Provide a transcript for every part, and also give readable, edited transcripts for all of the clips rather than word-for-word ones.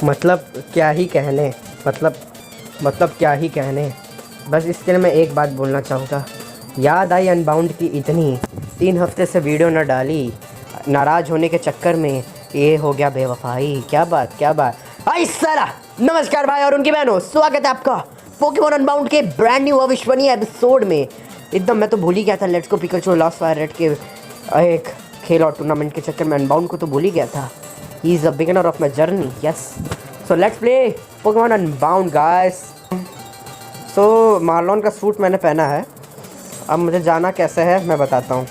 मतलब क्या ही कहने, मतलब क्या ही कहने। बस इसके लिए मैं एक बात बोलना चाहूँगा। याद आई अनबाउंड की इतनी 3 हफ्ते से वीडियो न डाली, नाराज़ होने के चक्कर में ये हो गया बेवफाई। क्या बात। हाय सारा नमस्कार भाई और उनकी बहनों, स्वागत है आपका पोकेमॉन अनबाउंड के ब्रांड न्यू अविश्वसनीय एपिसोड में। एकदम मैं तो भूल ही गया था let's go Pikachu lost fire red के एक खेल और टूर्नामेंट के चक्कर में अनबाउंड को तो भूल ही गया था। He is a beginner of my journey. Yes, so let's play Pokemon unbound guys. So Marlon का सूट मैंने पहना है। अब मुझे जाना कैसे है मैं बताता हूँ।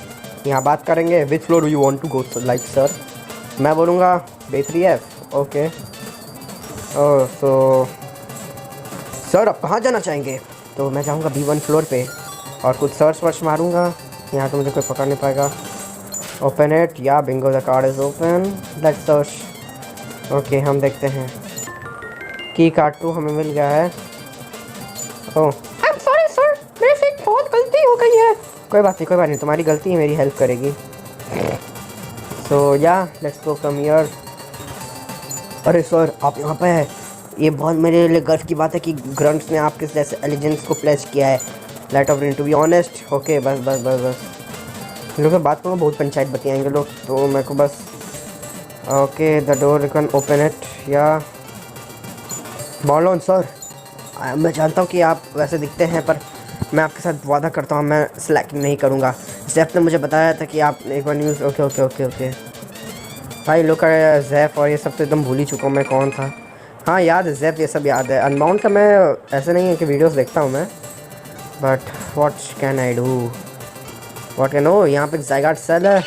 यहाँ बात करेंगे which floor you want to go like sir. मैं बोलूँगा B3F। ओके। ओह सो सर आप कहाँ जाना चाहेंगे? तो मैं जाऊँगा B1 फ्लोर पे और कुछ सर्च वर्च मारूँगा। यहाँ तो मुझे कोई पकड़ नहीं पाएगा। ओपन इट या Bingo the card is open, let's search. Okay हम देखते हैं। की कार्ड 2 हमें मिल गया है। ओह आई एम सॉरी सर, मेरे से एक बहुत गलती हो गई है। कोई बात नहीं, तुम्हारी गलती है मेरी हेल्प करेगी। सो या लेट्स गो कम हियर। अरे सर आप यहाँ पे हैं, ये बहुत मेरे लिए गर्व की बात है कि ग्रंट्स ने आपके जैसे एलिजेंस को प्लेस किया है। Light of rain to be honest. Okay बस लोग से बात करूँ बहुत पंचायत बतियाएंगे लोग, तो मेरे को बस okay the door you can open it या मार्लोन सर। मैं जानता हूँ कि आप वैसे दिखते हैं पर मैं आपके साथ वादा करता हूँ मैं सिलेक्ट नहीं करूँगा। ज़ैफ ने मुझे बताया था कि आप एक बार न्यूज़ ओके भाई लोग का ज़ैफ और ये सब तो एकदम भूल ही चुका हूँ मैं कौन था। हाँ याद है ज़ैफ, ये सब याद है। अनबाउंड का मैं ऐसे नहीं है कि वीडियोस देखता हूँ मैं, but what can I do what can. ओ यहाँ पे ज़ायगार्ड सेल है।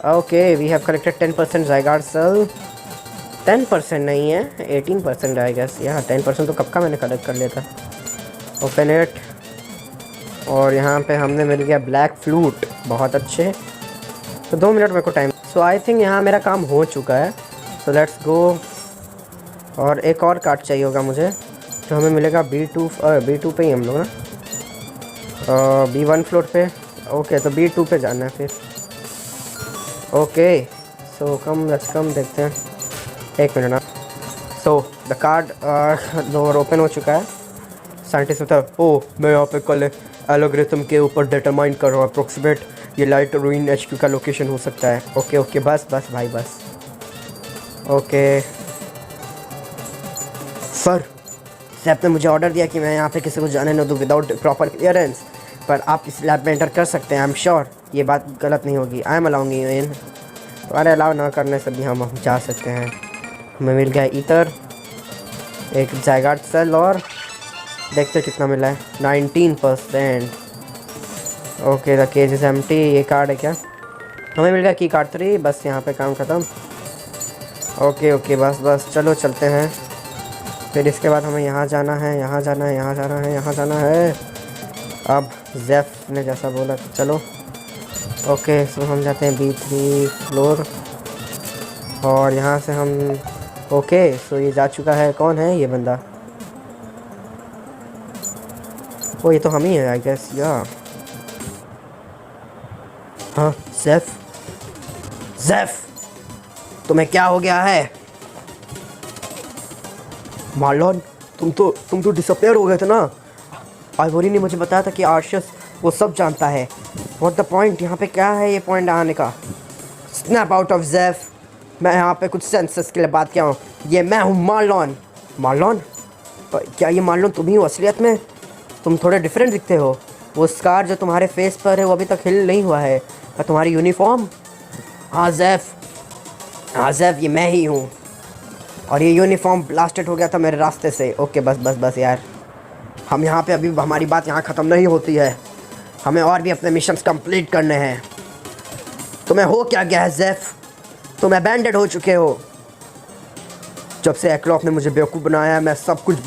Okay we have collected 10% Zygarde cell. 10% नहीं है 18% आई गेस। यहाँ 10% तो कब का मैंने कलेक्ट कर लिया था। ओपन इट और यहाँ पे हमने मिल गया ब्लैक फ्लूट। बहुत अच्छे। तो 2 मिनट मेरे को टाइम। सो आई थिंक यहाँ मेरा काम हो चुका है। So let's go. और एक और कार्ड चाहिए होगा मुझे, तो हमें मिलेगा B2 पे ही हम लोग ना B1 फ्लोर पे। ओके तो B2 पे जाना है फिर। ओके सो लेट्स कम देखते हैं। एक मिनट ना। So the card door open हो चुका है। साइंटिस्ट होता है ओ मैं यहाँ पे कल एलोग्रिथम के ऊपर डिटरमाइन कर रहा हूँ अप्रोक्सीमेट ये लाइट रूइन HQ का लोकेशन हो सकता है। ओके बस भाई बस। ओके सर सैप ने मुझे ऑर्डर दिया कि मैं यहाँ पे किसी को जाने न दूँ विदाउट प्रॉपर क्लियरेंस, पर आप इस लैब में एंटर कर सकते हैं। आई एम श्योर ये बात गलत नहीं होगी। I am allowing you in. अरे अलाउ ना करने से भी हम जा सकते हैं। हमें मिल गया ईथर, एक ज़ायगार्ड सेल और देखते कितना मिला है 19%। Okay the cage is empty. ये कार्ड है क्या? हमें मिल गया की कार्ड 3। बस यहाँ पे काम ख़त्म। ओके बस चलो चलते हैं। फिर इसके बाद हमें यहाँ जाना है। अब ज़ैफ ने जैसा बोला तो चलो। ओके सो हम जाते हैं B3 फ्लोर और यहाँ से हम ओके सो ये जा चुका है। कौन है ये बंदा? ओ ये तो हम ही है आई गेस या। हाँ ज़ैफ तुम्हें क्या हो गया है? मार्लोन तुम तो डिसअपेयर हो गए थे ना। आइवोरी ने मुझे बताया था कि आर्शियस वो सब जानता है। What the point? यहाँ पे क्या है ये पॉइंट आने का? स्नैप आउट ऑफ ज़ैफ। मैं यहाँ पे कुछ सेंसेस के लिए बात किया हूँ। ये मैं हूँ मार्लोन। क्या ये मार्लोन तुम ही हो असलियत में? तुम थोड़े डिफरेंट दिखते हो। वो स्कार जो तुम्हारे फेस पर है वो अभी तक हिल नहीं हुआ है, पर तुम्हारी यूनिफॉर्म। हाँ ज़ैफ ये मैं ही हूँ और ये यूनिफॉर्म ब्लास्टेड हो गया था मेरे रास्ते से। ओके बस यार, हम यहाँ पे अभी हमारी बात यहाँ ख़त्म नहीं होती है। हमें और भी अपने मिशंस कंप्लीट करने हैं। तुम्हें हो क्या गया है ज़ैफ? तुम अबैंडेड हो चुके हो। जब से एक्लॉक ने मुझे बेवकूफ़ बनाया मैं सब कुछ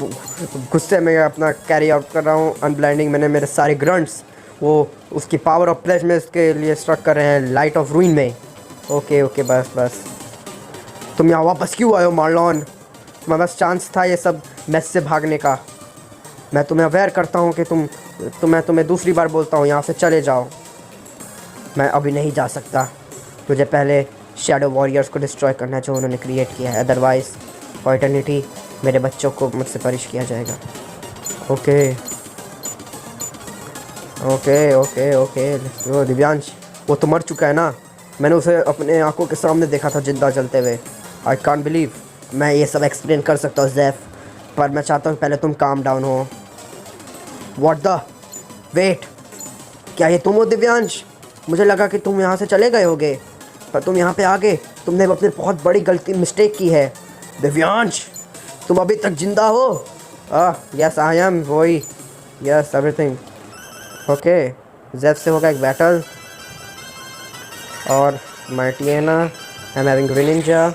गुस्से में अपना कैरी आउट कर रहा हूँ। अनब्लाइंडिंग मैंने मेरे सारे ग्रंट्स वो उसकी पावर ऑफ प्लेज में इसके लिए स्ट्रक कर रहे हैं लाइट ऑफ रूइन में। ओके बस तुम यहाँ वापस क्यों आए हो मार्लोन? तुम्हें बस चांस था ये सब मैस से भागने का। मैं तुम्हें अवेयर करता हूँ कि तुम्हें दूसरी बार बोलता हूँ यहाँ से चले जाओ। मैं अभी नहीं जा सकता। तुझे पहले शैडो वॉरियर्स को डिस्ट्रॉय करना है जो उन्होंने क्रिएट किया है, अदरवाइज़ फॉर इटर्निटी मेरे बच्चों को मुझसे परिश किया जाएगा। ओके ओके ओके ओके वो दिव्यांश, वो तो मर चुका है ना, मैंने उसे अपने आंखों के सामने देखा था जिंदा जलते हुए। I can't believe. मैं ये सब एक्सप्लेन कर सकता हूँ ज़ैफ, पर मैं चाहता हूँ पहले तुम काम डाउन हो। व्हाट द वेट, क्या ये तुम हो दिव्यांश? मुझे लगा कि तुम यहाँ से चले गए होगे, पर तुम यहाँ पे आ गए। तुमने अपनी बहुत बड़ी गलती मिस्टेक की है दिव्यांश, तुम अभी तक जिंदा हो? यस आई एम, वही, यस एवरीथिंग ओके। ज़ैफ से होगा एक बैटल, और मार्टियाना, I am having Greninja.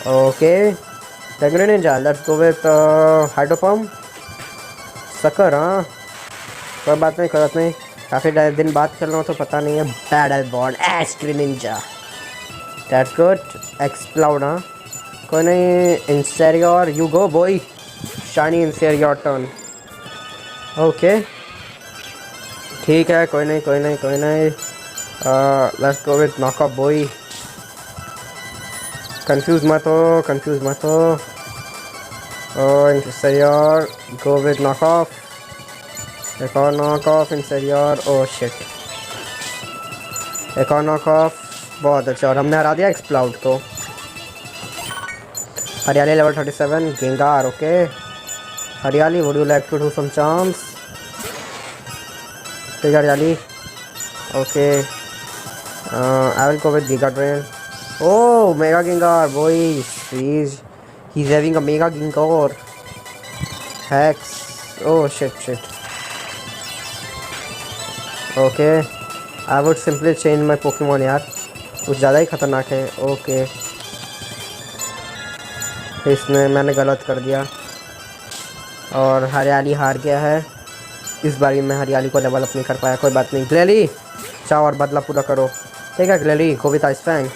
Okay the Greninja, let's go with hydro pump sucker. हाँ कोई बात नहीं, कोई बात नहीं, काफ़ी दिन बाद खेल रहा हूँ तो पता नहीं है। Battle bond Ash Greninja, that's good. Exploud, हाँ कोई नहीं। Incineroar, you go boy, shiny Incineroar turn. Okay ठीक है, कोई नहीं कोई नहीं कोई नहीं। Let's go with knock up boy. Confuse मत हो, कंफ्यूज मत हो। Incineroar, go with knock up. एक और नॉकअप इंसेरियर। ओह शिट, एक और नॉकअप, बहुत अच्छा। और हमने हरा दिया एक्सप्लाउड को। हरियाली लेवल 37, गेंगार। ओके हरियाली, would you like to do some charms? ठीक है हरियाली, okay. I will go with giga drain. Oh mega Gengar boys, he is having a mega Gengar hacks. Oh shit shit, okay. I would simply change my Pokemon यार, कुछ ज़्यादा ही ख़तरनाक है। Okay इसमें मैंने गलत कर दिया और हरियाली हार गया है। इस बारी मैं हरियाली को लेवल अप नहीं कर पाया, कोई बात नहीं। ग्लेली चाओ और बदला पूरा करो, ठीक है। Glalie go with ice fang,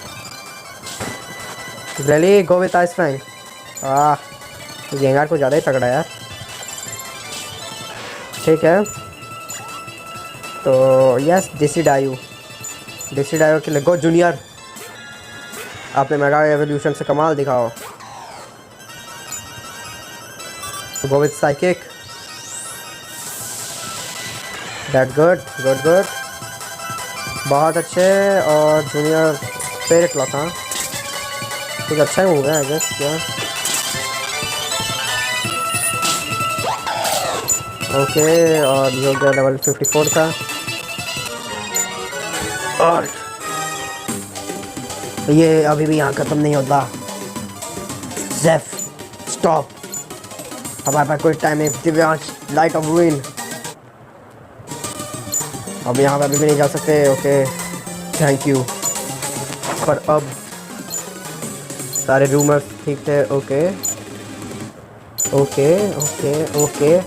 Glalie go with ice fang. Gengar को ज़्यादा ही तगड़ा यार, ठीक है। तो यस डिसिडायू, डिसिडायू के लिए गो जूनियर, आपने मेगा एवोल्यूशन से कमाल दिखाओ। Go with psychic, that good good good, बहुत अच्छे। और जूनियर स्पिरिट लॉक, हाँ कुछ अच्छा ही होगा आई गेस। क्या ओके, और ये हो गया लेवल 54 का। और ये अभी भी यहाँ ख़त्म नहीं होता। ज़ैफ स्टॉप, हमारे पास कोई टाइम नहीं। दिव्यांश लाइट ऑफ रूइन, अब यहाँ पे अभी भी नहीं जा सकते। ओके थैंक यू, पर अब सारे रूमर्स ठीक थे। Okay okay okay okay,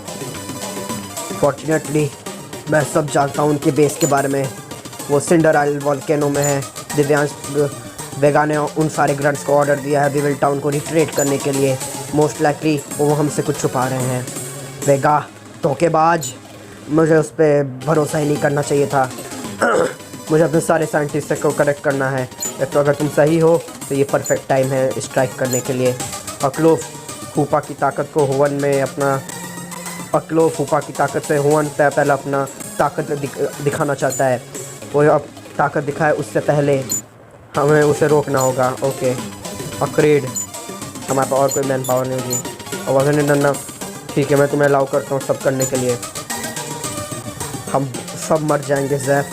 fortunately मैं सब जानता हूँ उनके बेस के बारे में। वो सिंडर आइल वॉल्केनो में है। दिव्यांश वेगा ने उन सारे ग्रंट्स को ऑर्डर दिया है विविल टाउन को रिट्रीट करने के लिए। मोस्ट लाइकली वो हमसे कुछ छुपा रहे हैं। वेगा धोखेबाज, मुझे उस पर भरोसा ही नहीं करना चाहिए था। मुझे अपने सारे साइंटिस्ट को करेक्ट करना है। तो अगर तुम सही हो तो ये परफेक्ट टाइम है स्ट्राइक करने के लिए। अक्लोफ हुपा की ताकत को हुवन में अपना, अक्लोफ हुपा की ताकत से हुवन पहले अपना ताकत दिखाना चाहता है। वो अब ताकत दिखाए उससे पहले हमें उसे रोकना होगा। ओके अपग्रेड, हमारे पास और कोई मैन पावर नहीं होगी। और वजन नन्ना, ठीक है मैं तुम्हें अलाउ करता हूँ सब करने के लिए। हम सब मर जाएंगे ज़ैफ,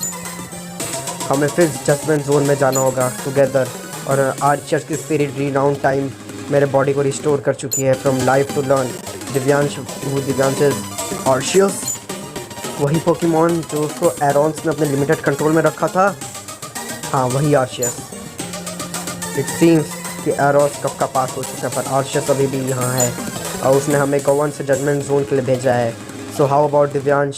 हमें फिर जजमेंट जोन में जाना होगा टुगेदर। और आर्चर्स की स्पिरिट रीनाउंड टाइम मेरे बॉडी को रिस्टोर कर चुकी है। From life to learn, Divyansh, वो दिव्यांश आर्शियस, वही पोकेमॉन जो उसको एरॉन्स ने अपने लिमिटेड कंट्रोल में रखा था। हाँ वही आर्शियस। इट सीम्स कि एरोस कब का पास हो चुका है, पर आर्शियस अभी भी यहाँ है और उसने हमें गोवन से जजमेंट जोन के लिए भेजा है। So how about Divyansh?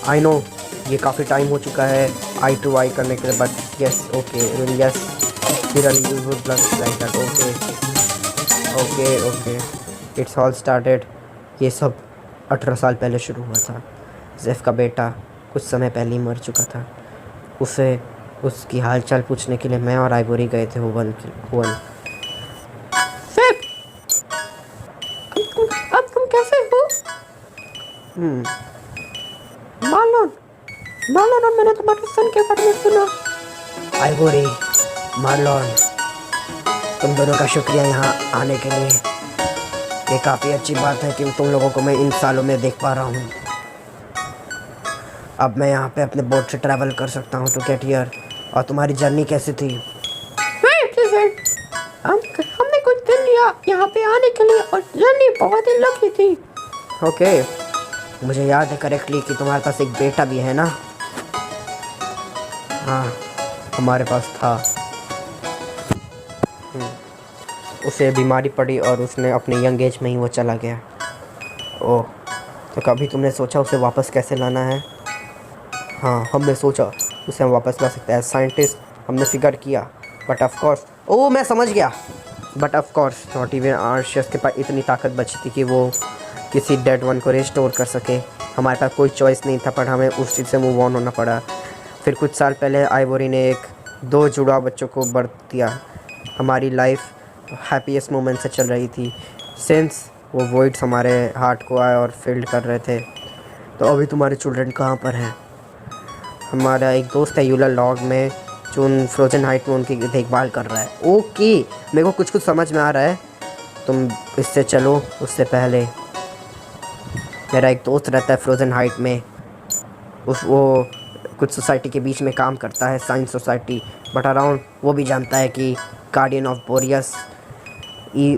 I know ये काफ़ी टाइम हो चुका है आई टू आई करने के लिए, but yes okay yes like that. Okay okay it's all started. ये सब 18 साल पहले शुरू हुआ था। ज़ैफ का बेटा कुछ समय पहले ही मर चुका था। उसे उसकी हालचाल पूछने के लिए मैं और आइवोरी गए थे हुवन। अब तुम कैसे हो? मार्लोन, मार्लोन, और मैंने तुम्हारे सन के बारे में सुना। आइवोरी, मार्लोन, तुम दोनों का शुक्रिया यहाँ आने के लिए। ये काफ़ी अच्छी बात है कि तुम लोगों को मैं इन सालों में देख पा रहा हूँ। अब मैं यहाँ पे अपने बोट से ट्रैवल कर सकता हूँ टू गेट हियर। और तुम्हारी जर्नी कैसी थी? हमने कुछ दिन लिया यहाँ पे आने के लिए और जर्नी बहुत ही लंबी थी। ओके, मुझे याद है करेक्टली कि तुम्हारे पास एक बेटा भी है ना? हाँ, हमारे पास था। उसे बीमारी पड़ी और उसने अपने यंग एज में ही वो चला गया। ओह, तो कभी तुमने सोचा उसे वापस कैसे लाना है? हाँ, हमने सोचा उसे हम वापस ला सकते हैं। साइंटिस्ट हमने फिगर किया, बट ऑफ कोर्स, ओह मैं समझ गया, but of course not even Arceus के पास इतनी ताकत बची थी कि वो किसी डेड वन को रिस्टोर कर सके। हमारे पास कोई चॉइस नहीं था, पर हमें उस चीज़ से मूव ऑन होना पड़ा। फिर कुछ साल पहले आइवोरी ने दो जुड़वा बच्चों को बर्थ दिया। हमारी लाइफ हैप्पीएस्ट मोमेंट से चल रही थी सिंस वो वॉइड्स हमारे हार्ट को आए और फील्ड कर रहे थे। तो अभी तुम्हारे चिल्ड्रन कहाँ पर हैं? हमारा एक दोस्त है यूला लॉग में जो उन फ्रोजन हाइट में उनकी देखभाल कर रहा है। ओके, मेरे को कुछ कुछ समझ में आ रहा है। तुम इससे चलो, उससे पहले मेरा एक दोस्त रहता है फ्रोजन हाइट में। वो कुछ सोसाइटी के बीच में काम करता है, साइंस सोसाइटी, बट अराउंड वो भी जानता है कि गार्डियन ऑफ बोरियस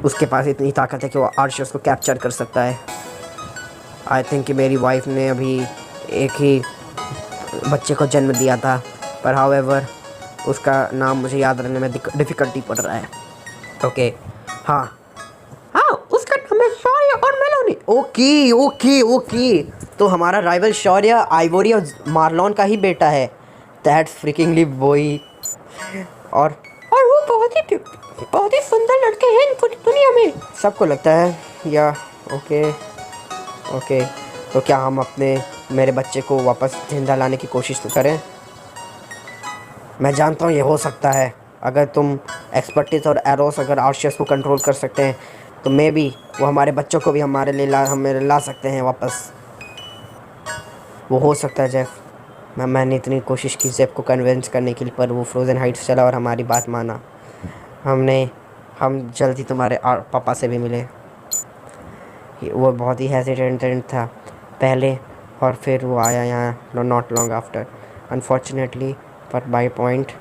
उसके पास इतनी ताकत है कि वो आर्शियस को कैप्चर कर सकता है। आई थिंक कि मेरी वाइफ ने अभी एक ही बच्चे को जन्म दिया था, पर हाउएवर उसका नाम मुझे याद रखने में डिफ़िकल्टी पड़ रहा है। ओके, हाँ, उसका नाम है शौर्य और मेलोनी। ओके ओके ओके, तो हमारा राइवल शौर्य आइवोरी और मार्लोन का ही बेटा है। That's freakingly boy. और वो बहुत ही सुंदर लड़के हैं इन पूरी दुनिया में, सबको लगता है। या ओके, तो क्या हम मेरे बच्चे को वापस जिंदा लाने की कोशिश तो करें? मैं जानता हूँ ये हो सकता है। अगर तुम एक्सपर्टीज और एरोस अगर आर्शियस को कंट्रोल कर सकते हैं तो मे भी वो हमारे बच्चों को भी हमारे लिए ला सकते हैं वापस। वो हो सकता है जेफ। मैंने इतनी कोशिश की जेफ को कन्विंस करने के लिए, पर वो फ्रोज़न हाइट्स चला और हमारी बात माना। हम जल्द ही तुम्हारे पापा से भी मिले। वो बहुत ही हेजिटेंट था पहले, और फिर वो आया यहाँ नॉट लॉन्ग आफ्टर अनफॉर्चुनेटली, पर बाय पॉइंट।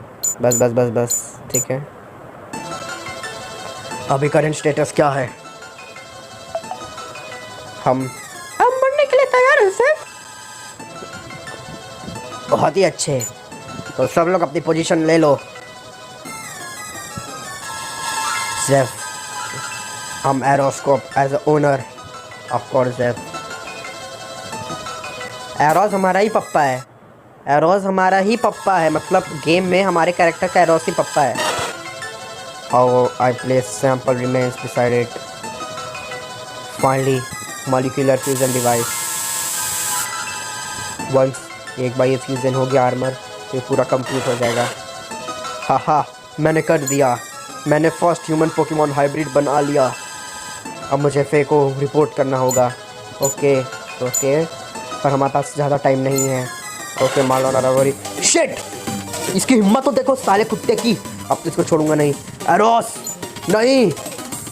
बस ठीक है। अभी करंट स्टेटस क्या है? हम मरने के लिए तैयार हैं सर। बहुत ही अच्छे, तो सब लोग अपनी पोजीशन ले लो। जेफ, हम एरोस को as a owner of course Jeff. Eros हमारा ही पप्पा है। एरोस हमारा ही पप्पा है, मतलब गेम में हमारे कैरेक्टर का एरोस ही पप्पा है। How I place sample remains beside it. Finally molecular fusion device. Once एक बार ये फ्यूजन हो गया आर्मर, तो ये पूरा कंप्लीट हो जाएगा। हाँ, मैंने कर दिया। मैंने फर्स्ट ह्यूमन पोकेमॉन हाइब्रिड बना लिया। अब मुझे फे को रिपोर्ट करना होगा। ओके, पर हमारे पास ज़्यादा टाइम नहीं है। ओके मार्लोन और शिट, इसकी हिम्मत तो देखो साले कुत्ते की। अब तो इसको छोड़ूंगा नहीं। एरोस नहीं,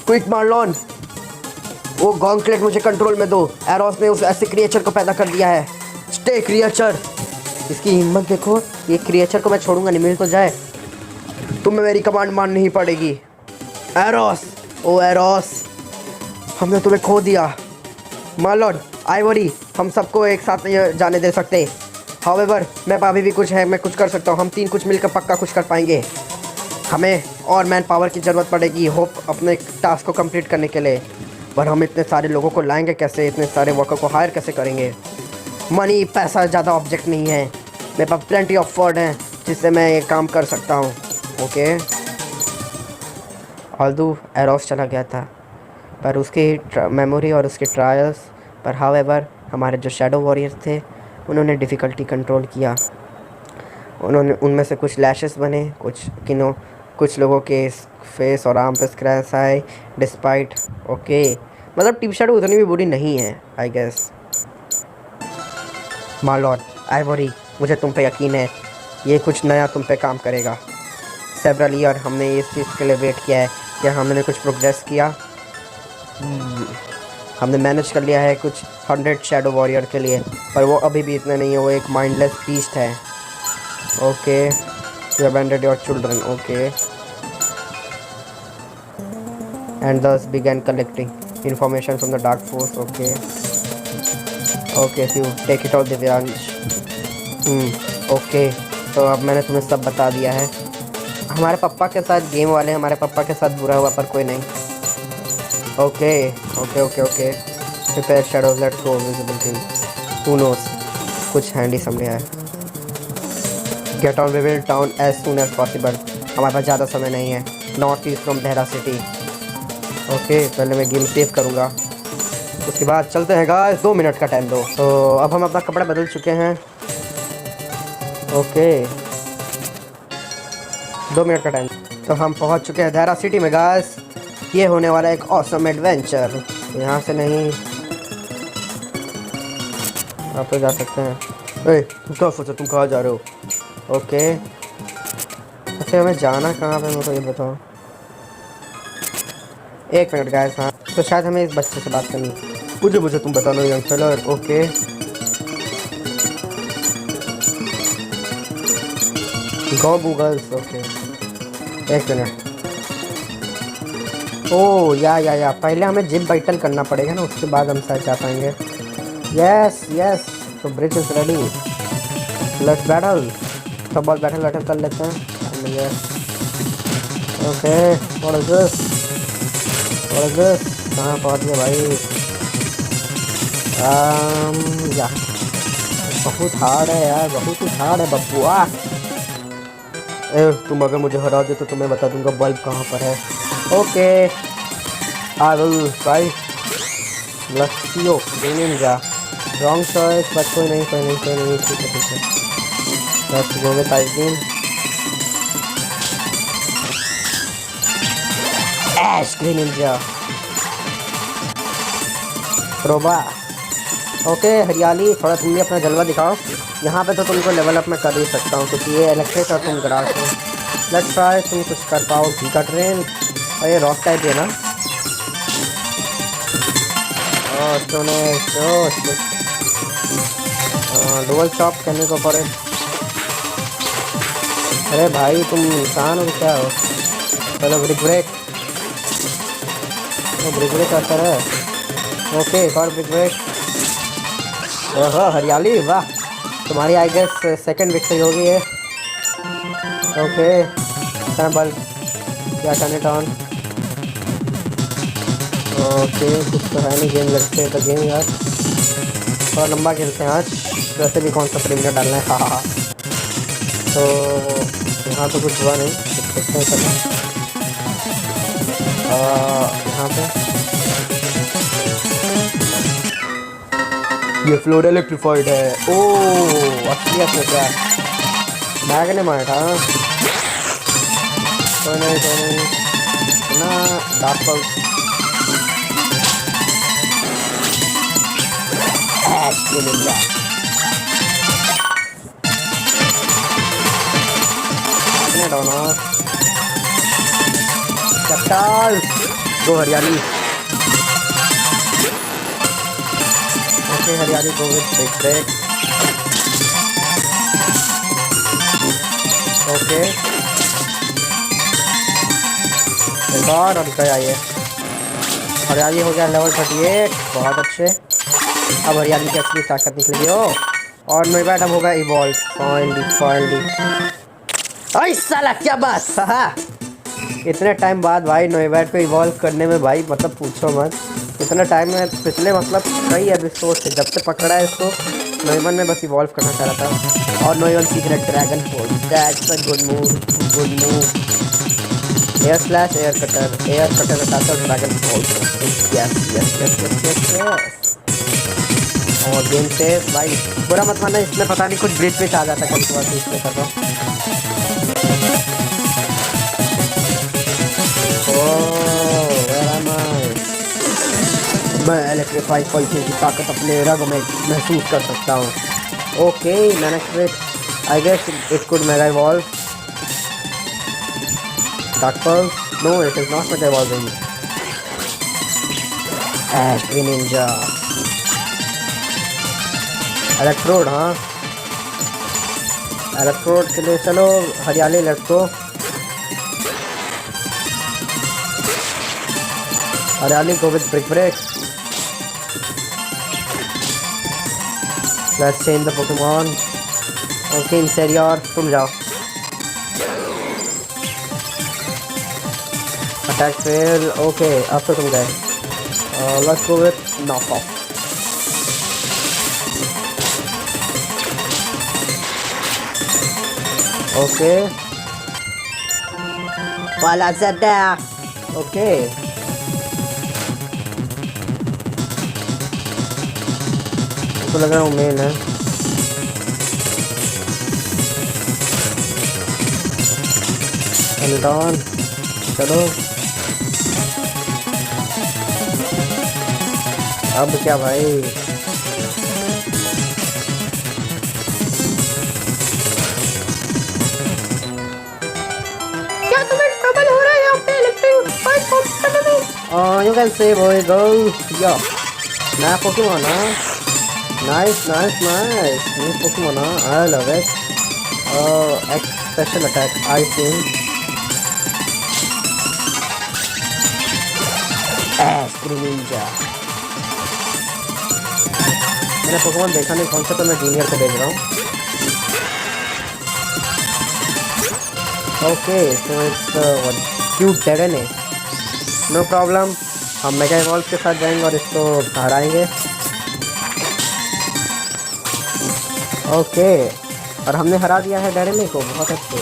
क्विक मार्लोन, वो गॉन्कलेट मुझे कंट्रोल में दो। एरोस ने उस ऐसे क्रिएचर को पैदा कर दिया है। स्टे क्रिएचर, इसकी हिम्मत देखो। ये क्रिएचर को मैं छोड़ूंगा नहीं, मिल तो जाए। तुम्हें मेरी कमांड माननी ही पड़ेगी। एरोस, ओ एरोस, हमने तुम्हें खो दिया। मार्लोन, आइवोरी, हम सबको एक साथ नहीं जाने दे सकते। हाउएवर मैं अभी भी कुछ है, मैं कुछ कर सकता हूँ। हम तीन कुछ मिलकर पक्का कुछ कर पाएंगे। हमें और मैन पावर की ज़रूरत पड़ेगी होप अपने टास्क को कंप्लीट करने के लिए, पर हम इतने सारे लोगों को लाएंगे कैसे? इतने सारे वर्कर को हायर कैसे करेंगे? मनी, पैसा ज़्यादा ऑब्जेक्ट नहीं है। मेरे पास प्लेंटी ऑफ फंड हैं जिससे मैं ये काम कर सकता हूँ। ओके, ऑल्दो एरोस चला गया था, पर उसकी मेमोरी और उसके ट्रायल्स पर हाउएवर हमारे जो शैडो वॉरियर्स थे उन्होंने डिफ़िकल्टी कंट्रोल किया। उनमें से कुछ लैशेस बने, कुछ लोगों के फेस और आर्म पे स्क्रैच आए डिस्पाइट। ओके, मतलब टीप शैडो उतनी भी बुरी नहीं है I guess. My lord ivory, मुझे तुम पे यकीन है ये कुछ नया तुम पे काम करेगा। सेवरल ईयर हमने इस चीज़ के लिए वेट किया है कि हमने कुछ प्रोग्रेस किया। हमने मैनेज कर लिया है कुछ 100 शैडो वॉरियर के लिए, पर वो अभी भी इतने नहीं है, वो एक माइंडलेस बीस्ट है। Okay you abandoned your children, okay and thus began collecting information from the dark force, okay okay if you take it all Divyansh. Okay तो अब मैंने तुम्हें सब बता दिया है। हमारे पापा के साथ गेम वाले हमारे पापा के साथ बुरा हुआ पर कोई नहीं। Okay okay okay okay prepare shadows let's go visibility who knows कुछ हैंडी समझे है। Get on Vivil town as soon as possible, हमारे पास ज़्यादा समय नहीं है। North east from Dehra city. Okay पहले मैं गेम सेव करूँगा, उसके बाद चलते हैं गाइस। 2 मिनट का टाइम दो। तो अब हम अपना कपड़ा बदल चुके हैं। ओके 2 मिनट का टाइम, तो हम पहुंच चुके हैं देहरा सिटी में गाइस। ये होने वाला एक ऑसम एडवेंचर। यहाँ से नहीं आप तो जा सकते हैं। तुम कहाँ फंसे, तुम कहाँ जा रहे हो? ओके अच्छा हमें जाना कहाँ पे मेरे को ये बताओ। 1 मिनट गाइस। हाँ तो शायद हमें इस बच्चे से बात करनी है। मुझे तुम बता लो young feller. Okay go googles. Okay 1 minute. ओ या पहले हमें जिम बैटल करना पड़ेगा ना, उसके बाद हम शायद जा पाएंगे। यस तो bridge is ready, let's battle. तो बॉल बैटल कर लेते हैं। ओके व्हाट इज दिस कहाँ पहुँच गया भाई? या बहुत हार्ड है यार, बहुत ही हार्ड है बब्बुआ। तुम अगर मुझे हरा दे तो तुम्हें बता दूंगा बल्ब कहाँ पर है। Okay I will try. लक्ष्यो निंजा रॉन्ग चॉइस बट कोई नहीं ठीक है। Let's go with ice cream. Ash Greninja प्रोबा। ओके हरियाली, थोड़ा तुम भी अपना जलवा दिखाओ। यहाँ पे तो तुमको लेवल अप मैं कर ही सकता हूँ क्योंकि ये इलेक्ट्रिक और तुम ग्रास हो। लेट्स ट्राई तुम कुछ कर पाओ। भीका ट्रेन और ये रॉक टाइप है ना। डुअल चॉप करने को पड़े। अरे भाई तुम इंसान हो क्या हो? चलो ब्रिक ब्रेक असर है। ओके एक और ब्रिक ब्रेक। ओहो हरियाली, वाह तुम्हारी आई गेस सेकंड विक्ट्री होगी है। ओके बल्ब क्या टर्न इट ऑन। ओके कुछ तो है नहीं, गेम लगते तो गेम यार और लंबा खेलते हैं आज। वैसे भी कौन सा प्रीमियर डालना है। हाँ तो यहाँ तो कुछ हुआ नहीं, देखते हैं सब। यहाँ पे ये फ्लोर इलेक्ट्रीफाइड है। ओह असलियत में क्या मैग्नेमाइट। हाँ कोई नहीं ना डार्क पल्स। दो हरियाली। ओके हरियाली go with big break. Okay एक और गया ये। हरियाली हो गया लेवल 38, बहुत अच्छे। अब हरियाली की असली ताकत निकल गई हो। और नोइबैट अब होगा इवॉल्व फाइनली। अरे साला क्या बात। हाँ इतने टाइम बाद भाई नोइबैट को इवॉल्व करने में भाई मतलब पूछो मत। इतना टाइम में पिछले मतलब कई एपिसोड से जब से पकड़ा है इसको नोइबन में बस इवॉल्व करना चाह रहा था। और Noivern secret dragon force, that's a good move. Air cutter attacker dragon force. Yes. और गेम से भाई बुरा मत मानना, इसमें पता नहीं कुछ ब्रिज पे आ जाता कभी कभार तो इसमें कर रहा हूँ। मैं इलेक्ट्रीफाइड पल्सेस की ताकत अपने रग में महसूस कर सकता हूँ। ओके मैंने I guess it could mega evolve dark pulse. No it is not mega evolving. Ash Greninja electrode. हाँ इलेक्ट्रोड के लिए चलो हरियाली लेट्स गो। हरियाली go with brick break. Let's change the Pokemon. Okay, Inferior, तुम जाओ। Attack fail. Okay, अब तो तुम गए। Let's go with knock off. Okay. Wala Zada. Okay. तो लग रहा हूँ मेन है। Eldon, चलो अब क्या भाई। क्या तुम्हें ट्रबल हो रहा है यहाँ पे इलेक्ट्रिक फाइट में? You can say boy girl. Yeah. नया पोकेमॉन ना। Nice. New Pokemon, I love it. Special attack, I think. Ash Greninja. मैंने Pokemon देखा नहीं कौन सा, तो मैं जूनियर को भेज रहा हूँ। Okay, so it's cute Dragon है। No problem. हम मेगा इवॉल्व के साथ जाएंगे और इसको हराएंगे। ओके और हमने हरा दिया है डेरेमी को। बहुत अच्छे।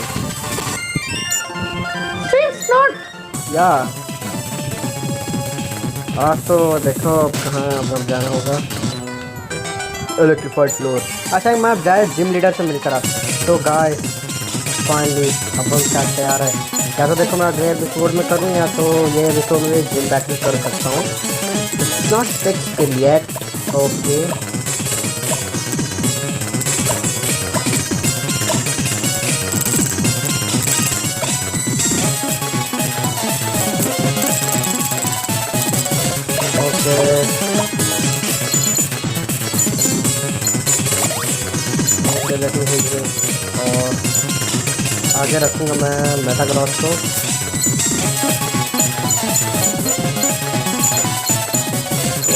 या आज तो देखो अब कहाँ अब जाना होगा। Electrified floor. अच्छा मैं अब जाए जिम लीडर से मिलकर आता। तो गाइस फाइनली अब हम क्या तैयार है। या तो देखो मैं अगले एपिसोड में करूँ या तो ये एपिसोड में जिम बैटल कर सकता हूँ। It's not fixed yet. Okay और आगे रखूँगा मैं मेटाग्रॉस को।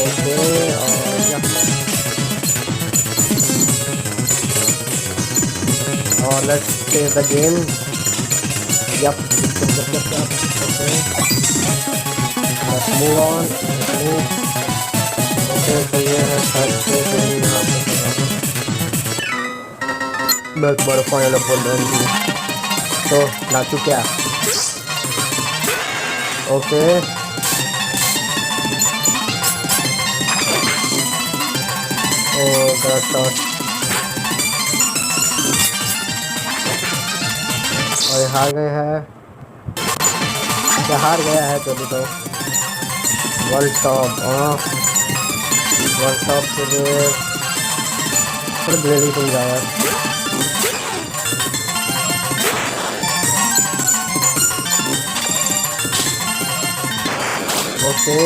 ओके और let's play the game. Yup okay let's move on. Okay तो ये है मैं तुम्हारा फाइनल अपोनेंट। तो नाचू क्या? ओके ओ गलत शॉट। और हार गए हैं। क्या हार गया है तो भी तो वर्ल्ड टॉप। वर्ल्ड टॉप के लिए फिर ब्लेडी तुम जाया। ओके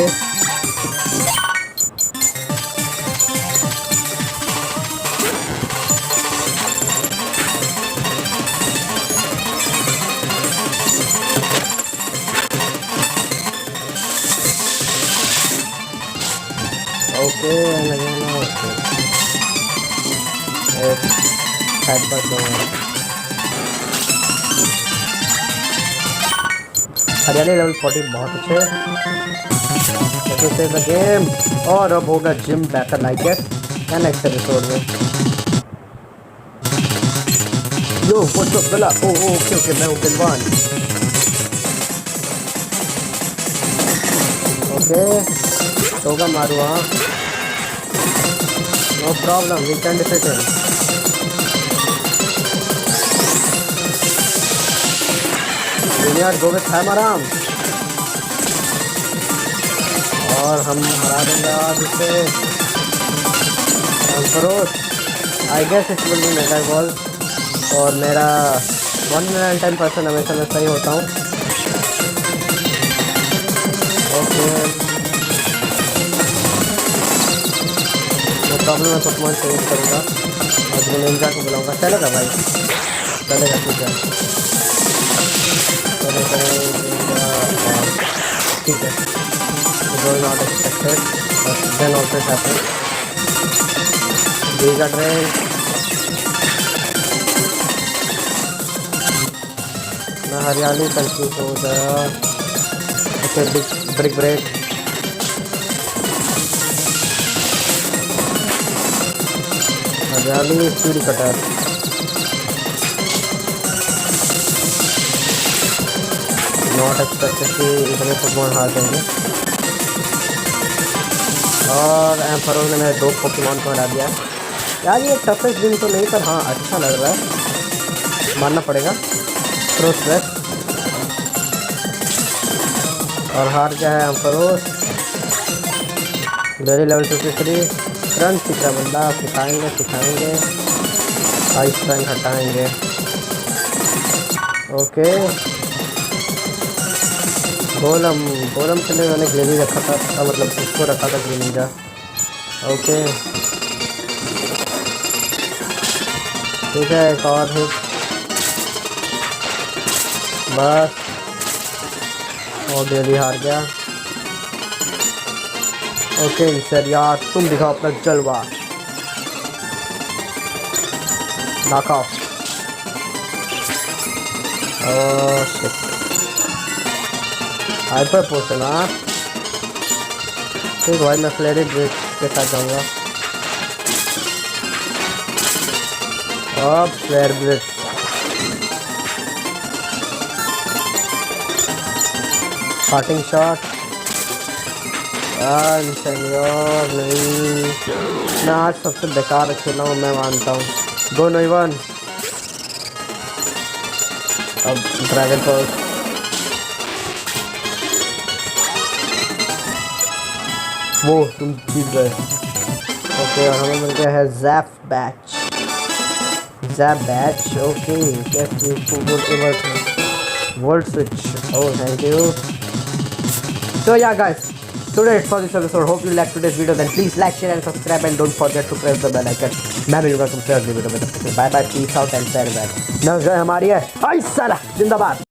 ओके लगाना। एक हेडबट दूंगा। हरियाली लेवल 40 बहुत अच्छे। द गेम और अब होगा जिम बैटल आई गेस या नेक्स्ट एपिसोड में। Yo what's up Bella. Okay मैं हूँ बिलवान। ओके होगा मारू। हाँ no problem we can defeat him. Junior go with hammer arm. और हम हरा देंगे आज इसे। I guess it will be mega ball. और मेरा 110% हमेशा मैं सही होता हूँ। ओके, नो प्रॉब्लम, मैं पोकेमॉन चेंज करूँगा और ग्रेनिंजा को बुलाऊँगा। चलेगा भाई, चलेगा, ठीक है, ठीक है। was not expected, but then also it happened. Giga Drain. Now Haryali confused over there. Okay, brick break. Haryali speed cutter. Not expected कि इतने पोकेमॉन हार देंगे। और एम्परर ने मेरे 2 पोकेमॉन को हरा दिया। यार ये टफेस्ट दिन तो नहीं, पर हाँ अच्छा लग रहा है, मानना पड़ेगा। प्रोस्पेक्ट और हार गया है एम्परर। वेरी लेवल 53 रन सीखा बंदा, सिखाएंगे आइस पैन हटाएंगे। ओके, गोलम के लिए मैंने ग्लेवी रखा था, मतलब उसको रखा था ग्लेनिंजा। ओके ठीक है, एक और हिट बस, और ग्लेवी हार गया। ओके सर यार, तुम दिखाओ अपना जलवा। Knock off. Oh shit, hyper potion. हाँ ठीक भाई, मैं फ्लेरी ब्रिज के साथ जाऊँगा। अब flare blitz, parting shot. Senior नहीं, मैं आज सबसे बेकार खेला हूँ, मैं मानता हूँ। गो नोइवन। अब ड्रैगन पल्स। वो तुम जीत गए। ओके, और हमें मिल गया है JAP batch. Okay, world switch. Oh thank you. So yeah guys, today it's for this episode. Hope you like today's video. Then please like, share and subscribe, and don't forget to press the bell icon. मैं मिलूंगा तुमसे अगली video में, तब तक bye bye, peace out and farewell. नजर हमारी है, आई साला जिंदाबाद।